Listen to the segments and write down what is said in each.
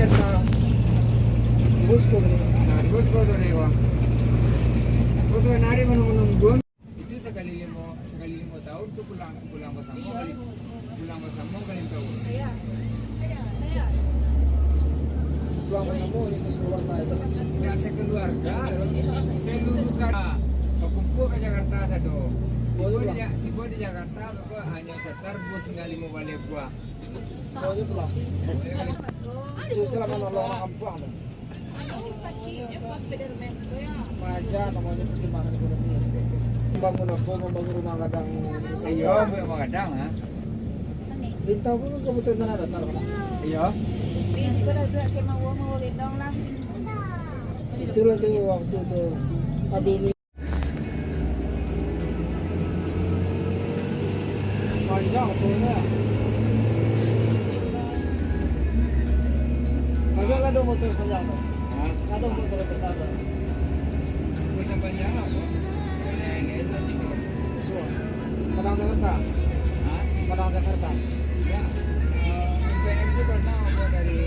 eta bosku ini. Nah, bosku tuh nih wah. Bosku nari menunggu itu sekali lima tahun tuh pulang ke Samo kalian tahu. Pulang ke Samo itu sekolah itu. Nah, sekeluarga, saya tuh bukan kumpul ke Jakarta satu. Tiba di Jakarta, bapak hanya setar bus nggak mau balik gua. Oh, dia pulang. Itu selama nolong kampung. Maja namanya pertimbangan ekonomi. Membangun rumah kadang. Iya, rumah kadang ha. Bintang pun kebetulan ada taruh. Iya. Itulah tuh waktu itu tadi ini. Panjang tuhnya. Masa nggak ada motor panjang tuh? Nggak ada motor panjang. Bisa panjang apa? Ini itu sih. Padang Jakarta. Padang Jakarta. Ya. MPM itu pernah apa dari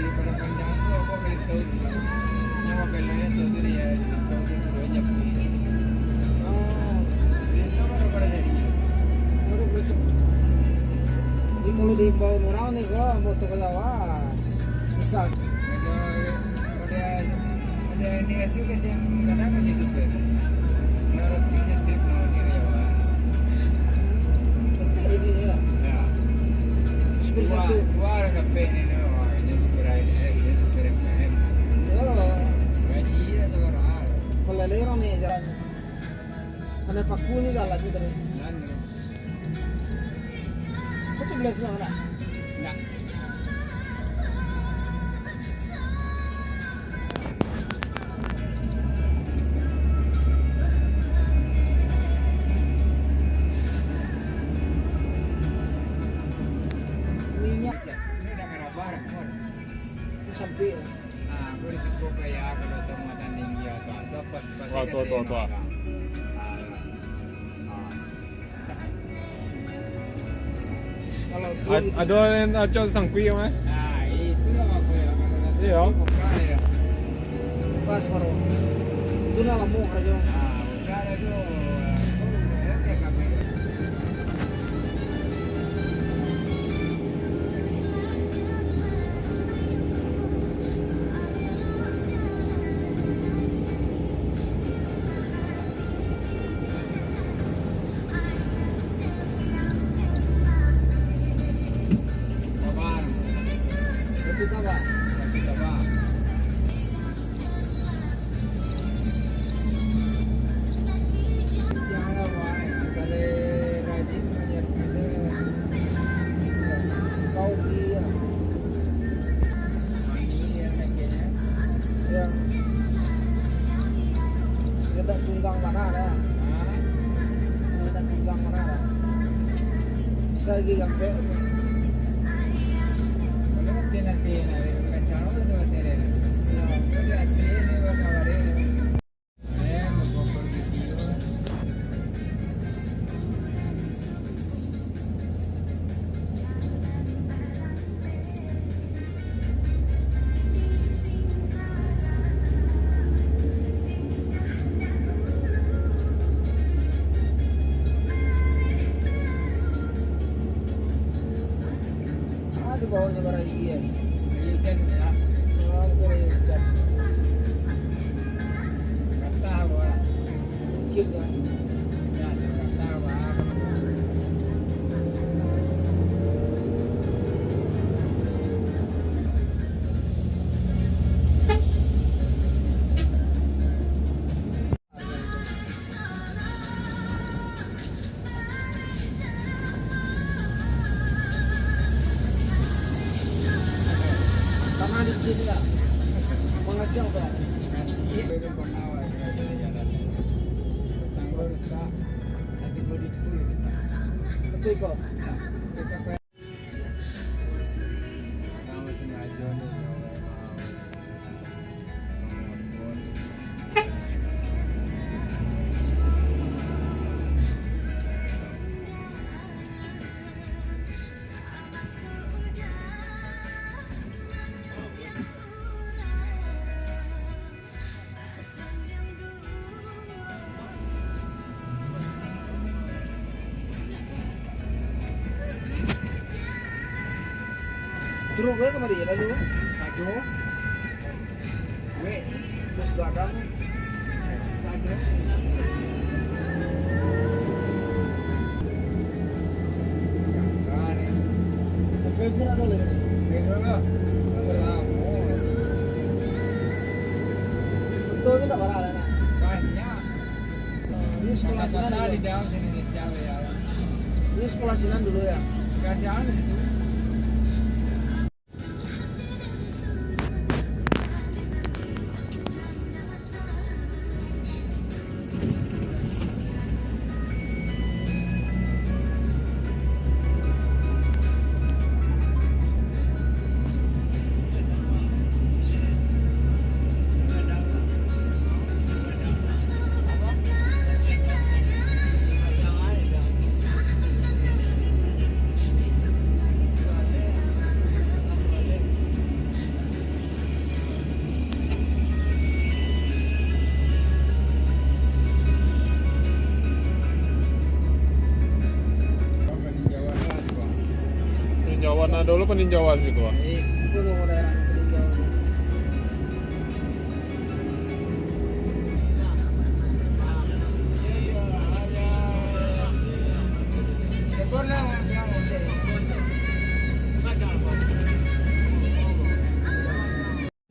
Padang Panjang itu apa kali tahu? Mau kalian tahu dia tahu itu banyak. Itu baru pada jadi. Di kalau di bawah murah nih gua motor ke Jawa bisa. Ada ini asyik yang kadang aja juga. Menurut kita trip namanya Jawa. Ini ya. Ya. Seperti itu. Gua ada kafe ini loh. Ini super MPM. Oh, Gaji atau berapa? kalau lera nih jalan. Karena paku ini jalan sih tadi. Lalu. Itu belas lah mana? Enggak. Minyak Ini udah merah barang kan. itu sampai. Ah, gue risiko kayak kalau tempatan tinggi atau dapat pas. Tuh. Kalau Ada yang aco sangkui mas? Nah, itu lah aku ya kalau nanti Iya. buka ya. pas baru. Itu lah mau aja. Ah, buka ada tuh. Ya kayak kami. Sabar. Itu apa? Sabar. Jangan wah, misalnya rajin menyiapkan Kau dia mani ya kayaknya. yang kita tunggang mana ada? Ah, Kita tunggang mana ada? Saya lagi gambar. kalau macam nasi nari kacang apa tu macam ni? Kalau nasi ni bakal ada. Ada mau pergi dulu. Ada bawahnya barang iya. Ikan ya, Oh, boleh hujan. kata apa? Mungkin ya. Ya, kata apa? Tanah di sini ya. Mengasih apa? Nasi itu pernah ada jalan. Tanggal rusak, nanti gue di puluh rusak. Betul kok. Itu kafe. Kamu sengaja nih. Terus gue kemana ya lalu? Sado. Weh, Terus gadang. sado. Kare. Tapi pun ada lagi. Gitu loh. Betul kita barang ada. Banyak. Ini sekolah sinan Kata di dulu. dalam Indonesia ya. Ini sekolah sinan dulu ya. Kadang di situ. Peninjauan nah dulu peninjauan situ ah. Itu loh daerah peninjauan.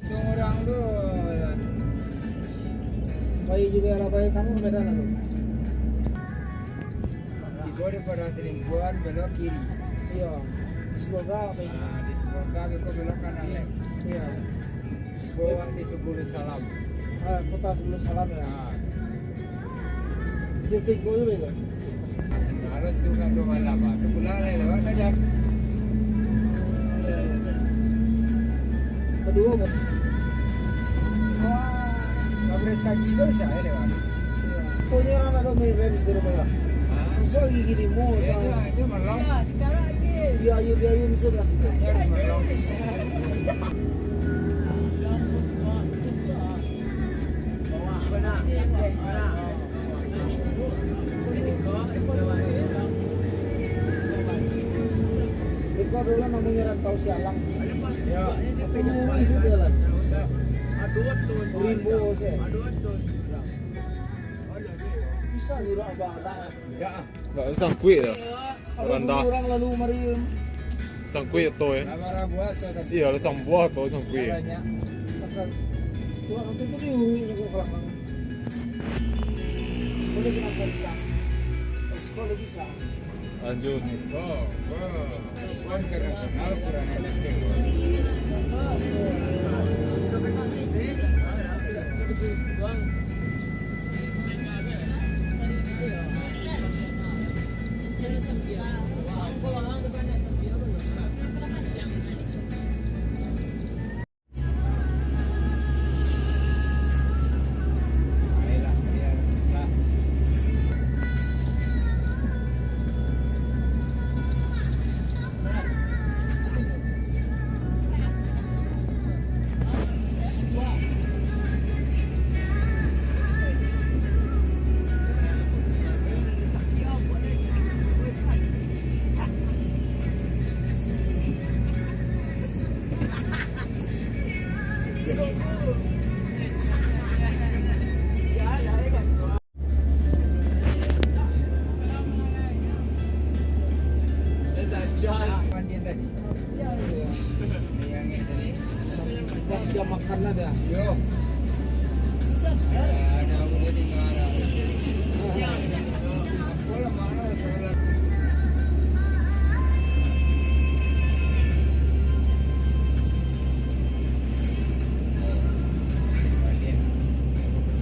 Orang tuh Bayi juga ada bayi kamu beda lalu. di bawah pada selingkuhan belok kiri. Iya. Semoga bayi. Nah, di sebelah kaki kau belok kanan lek. Iya. Di bawah di 10 salam. Kota sebelum salam ya. Nah, Titik gue juga. harus juga 28. Sebelah lewat aja. Iya. Kedua bos. Kabres kaki itu bisa ya lewat. Punya orang ada main rebis di rumah ya. So gigi di mau. Itu merlong. Dia ayu bisa belas itu. Dia harus merlong. Iko dulu namanya rantau sialang. Ya, Itu mau isi dia lah. Rimbo sih. Bisa di ruang abang. ya. Nggak sangkui dah. Kalau Rendah. orang lalu marium. Sangkui itu ya. Kamera buat tuh tapi Iya, ada sang buah tuh sangkui. banyak. Tekan. Tuh nanti itu diurunya kok kelakang. Boleh senang kerja. Sekolah bisa. Lanjut. Kan internasional kurang ada Mandi tadi. Yang ini. Pas jam makan lah dia. Yo. Ada udah di mana? Bola mana sekolah?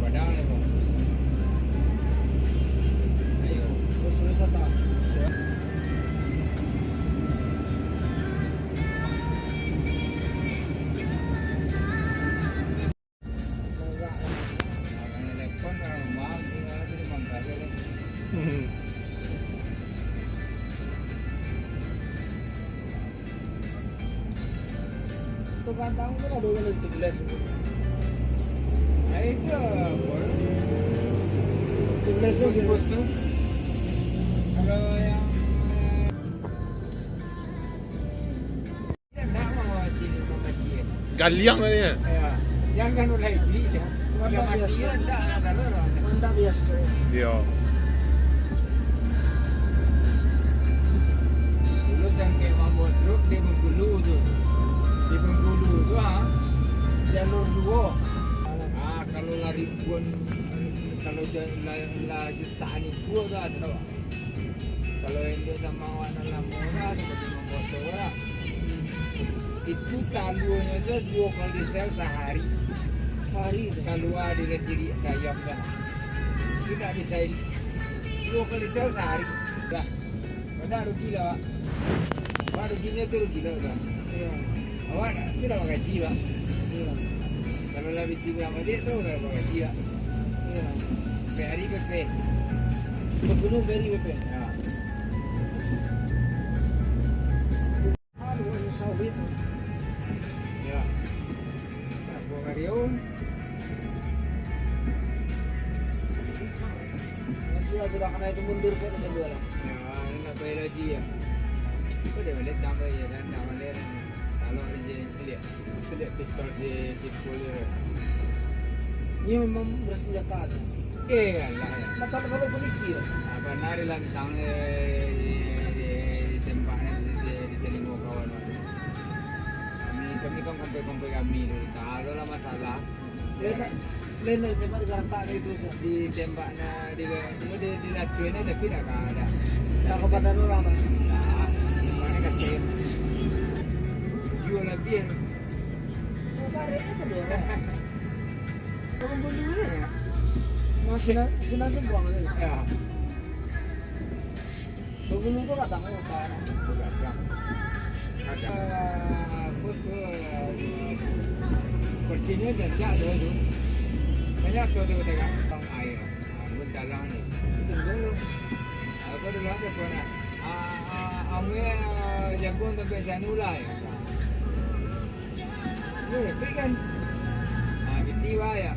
Padahal itu. Ayo. Terus wisata. Telepon mau di Manggarai. Itu kantang pun ada yang lebih gelas. Nah itu Gelas itu bos tuh. Kalau yang tidak mau Galiang ni. Ya, yang kan udah beli ya. Wanda Yang mati biasa. enggak ada orang. Manda biasa. Ya. Dulu sampai membuat truk di Bengkulu tu. Di Bengkulu tu jalur dua. Kalau lari ribuan, kalau jutaan itu ada tahu. Kalau yang dia sama warna lamora seperti membuat orang. Itu talunya saja 2 kali sel sehari. Sehari itu. Keluar dari diri kayam kan. Tidak bisa 2 kali sel sehari. Dah. Benar rugi lah, Pak. Wah, ruginya tu rugi lah, Pak. Iya. Awak tidak pakai gaji, Pak. Iya. Kalau lebih sibuk sama dia tu tidak pakai gaji, Pak. Iya. PRI PP. Bergunung dari BP. Ya. Aduh, ini sawit. Ya. Aku karyawan. Sudah kena itu mundur saya dengan dua lah. Ya, ini nak bayar gaji ya. Kau dah balik tambah ya dan dah balik. Kalau dia selit pistol si spoiler. Ini memang bersenjata aja. Kan lah ya. Nah kalau polisi ya. Apa nari lah misalnya di tempatnya di telingo kawan. Kami kan kompai kami tu. Kalau lah masalah. Lain dari tempat garanta kayak itu sih. Di tembaknya di lacuannya tapi tak ada. Tak kepada orang lah. Nah, tempatnya kecil. Jual bir. Kabarnya itu dua. Kamu beli ya? Masih nasi buang aja. Ya. Bergunung tuh katanya apa? Bukan. Ada. Bos tu. Percinya jajak tu. Banyak tu tengah tong air. Bun dalam ni. Itu dulu. Aku dulu ada pernah. Ambil jagung sampai sanula ya. Ni, tapi kan. Ketiwa ya.